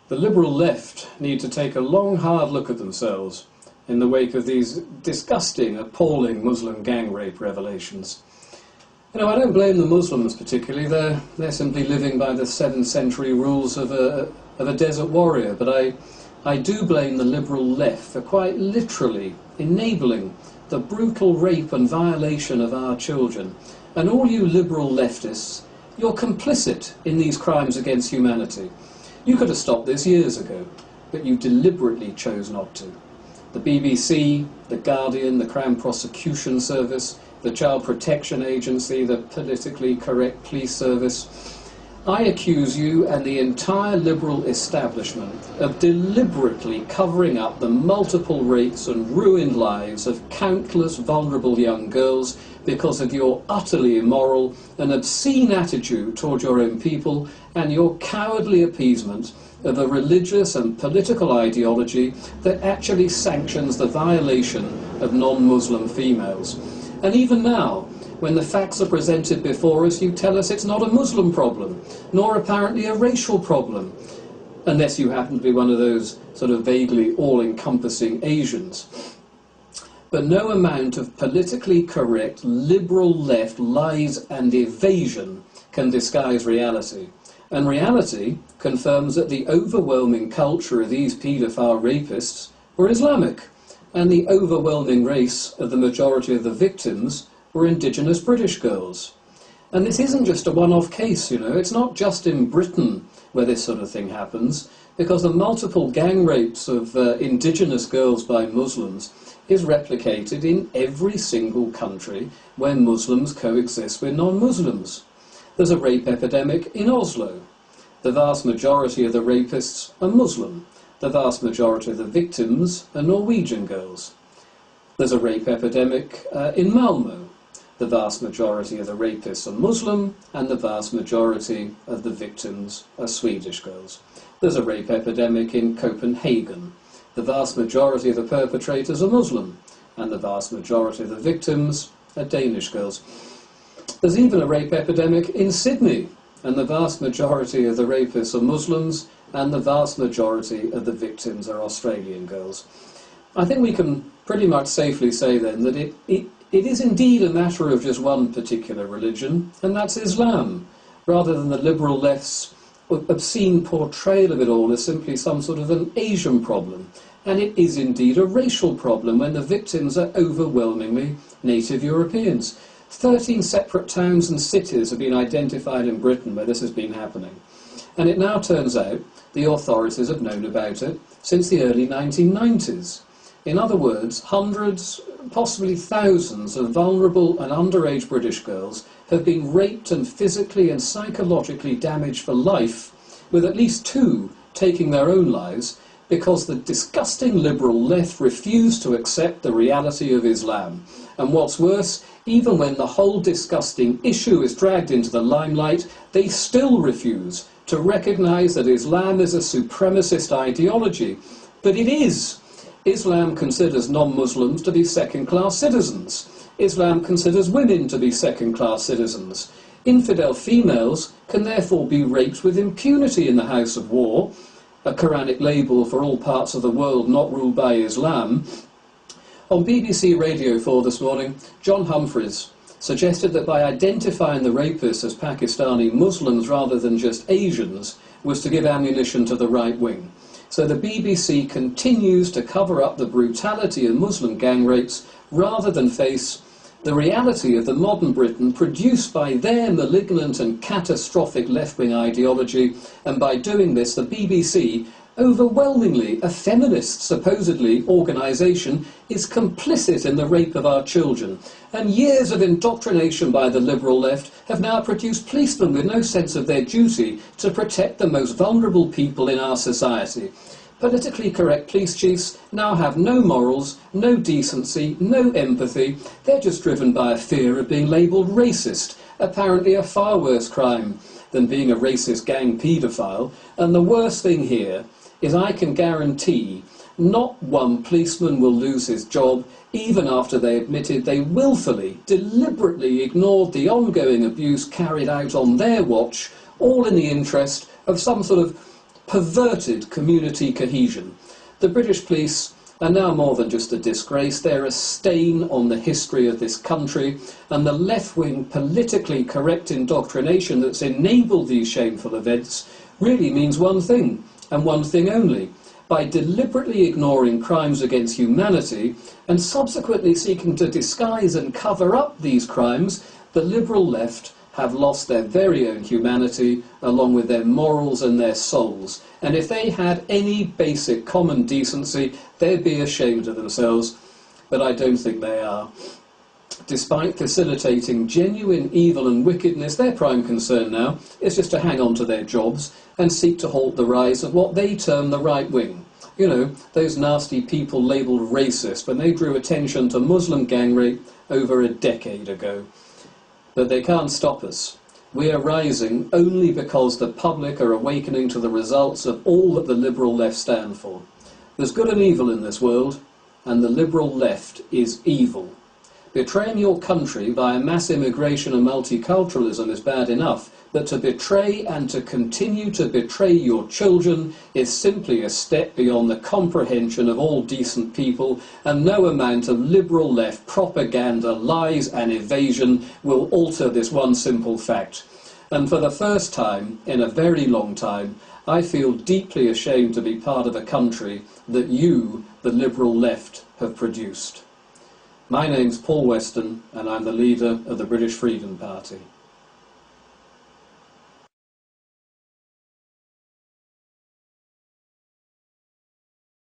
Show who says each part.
Speaker 1: The liberal left need to take a long, hard look at themselves in the wake of these disgusting, appalling Muslim gang rape revelations. You know, I don't blame the Muslims particularly. They're simply living by the 7th century rules of a desert warrior. But I do blame the liberal left for quite literally enabling the brutal rape and violation of our children. And all you liberal leftists, you're complicit in these crimes against humanity. You could have stopped this years ago, but you deliberately chose not to. The BBC, The Guardian, the Crown Prosecution Service, the Child Protection Agency, the Politically Correct Police Service. I accuse you and the entire liberal establishment of deliberately covering up the multiple rapes and ruined lives of countless vulnerable young girls because of your utterly immoral and obscene attitude toward your own people and your cowardly appeasement of a religious and political ideology that actually sanctions the violation of non-Muslim females. And even now, when the facts are presented before us, you tell us it's not a Muslim problem, nor apparently a racial problem, unless you happen to be one of those sort of vaguely all-encompassing Asians. But no amount of politically correct liberal left lies and evasion can disguise reality. And reality confirms that the overwhelming culture of these paedophile rapists were Islamic, and the overwhelming race of the majority of the victims were indigenous British girls. And this isn't just a one-off case, you know. It's not just in Britain where this sort of thing happens, because the multiple gang rapes of indigenous girls by Muslims is replicated in every single country where Muslims coexist with non-Muslims. There's a rape epidemic in Oslo. The vast majority of the rapists are Muslim. The vast majority of the victims are Norwegian girls. There's a rape epidemic in Malmö. The vast majority of the rapists are Muslim, and the vast majority of the victims are Swedish girls. There's a rape epidemic in Copenhagen. The vast majority of the perpetrators are Muslim, and the vast majority of the victims are Danish girls. There's even a rape epidemic in Sydney, and the vast majority of the rapists are Muslims, and the vast majority of the victims are Australian girls. I think we can pretty much safely say then that it is indeed a matter of just one particular religion, and that's Islam, rather than the liberal left's obscene portrayal of it all as simply some sort of an Asian problem. And it is indeed a racial problem when the victims are overwhelmingly native Europeans. 13 separate towns and cities have been identified in Britain where this has been happening. And it now turns out the authorities have known about it since the early 1990s. In other words, hundreds, possibly thousands of vulnerable and underage British girls have been raped and physically and psychologically damaged for life, with at least 2 taking their own lives, because the disgusting liberal left refused to accept the reality of Islam. And what's worse, even when the whole disgusting issue is dragged into the limelight, they still refuse to recognise that Islam is a supremacist ideology. But it is. Islam considers non-Muslims to be second-class citizens. Islam considers women to be second-class citizens. Infidel females can therefore be raped with impunity in the house of war, a Quranic label for all parts of the world not ruled by Islam. On BBC Radio 4 this morning, John Humphreys suggested that by identifying the rapists as Pakistani Muslims rather than just Asians was to give ammunition to the right wing. So the BBC continues to cover up the brutality of Muslim gang rapes rather than face the reality of the modern Britain produced by their malignant and catastrophic left-wing ideology, and by doing this the BBC, overwhelmingly a feminist, supposedly, organisation, is complicit in the rape of our children. And years of indoctrination by the liberal left have now produced policemen with no sense of their duty to protect the most vulnerable people in our society. Politically correct police chiefs now have no morals, no decency, no empathy. They're just driven by a fear of being labelled racist, apparently a far worse crime than being a racist gang paedophile. And the worst thing here is I can guarantee not one policeman will lose his job even after they admitted they willfully, deliberately ignored the ongoing abuse carried out on their watch, all in the interest of some sort of perverted community cohesion. The British police are now more than just a disgrace, they're a stain on the history of this country, and the left-wing politically correct indoctrination that's enabled these shameful events really means one thing, and one thing only. By deliberately ignoring crimes against humanity and subsequently seeking to disguise and cover up these crimes, the liberal left have lost their very own humanity along with their morals and their souls. And if they had any basic common decency, they'd be ashamed of themselves. But I don't think they are. Despite facilitating genuine evil and wickedness, their prime concern now is just to hang on to their jobs and seek to halt the rise of what they term the right wing. You know, those nasty people labelled racist when they drew attention to Muslim gang rape over a decade ago. But they can't stop us. We are rising only because the public are awakening to the results of all that the liberal left stand for. There's good and evil in this world, and the liberal left is evil. Betraying your country via mass immigration and multiculturalism is bad enough, but to betray and to continue to betray your children is simply a step beyond the comprehension of all decent people, and no amount of liberal left propaganda, lies and evasion will alter this one simple fact. And for the first time in a very long time, I feel deeply ashamed to be part of a country that you, the liberal left, have produced. My name's Paul Weston, and I'm the leader of the British Freedom Party.